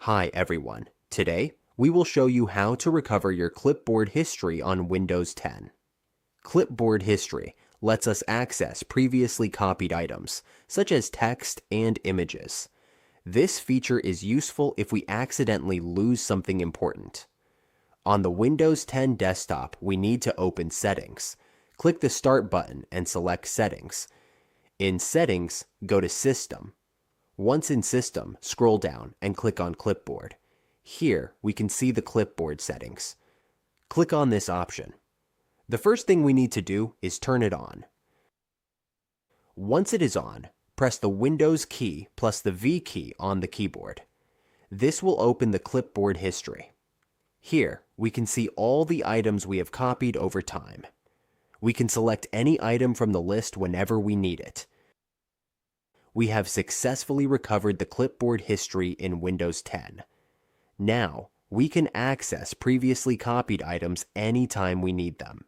Hi everyone. Today, we will show you how to recover your clipboard history on Windows 10. Clipboard history lets us access previously copied items, such as text and images. This feature is useful if we accidentally lose something important. On the Windows 10 desktop, we need to open Settings. Click the Start button and select Settings. In Settings, go to System. Once in System, scroll down and click on Clipboard. Here, we can see the clipboard settings. Click on this option. The first thing we need to do is turn it on. Once it is on, press the Windows key plus the V key on the keyboard. This will open the clipboard history. Here, we can see all the items we have copied over time. We can select any item from the list whenever we need it. We have successfully recovered the clipboard history in Windows 10. Now, we can access previously copied items anytime we need them.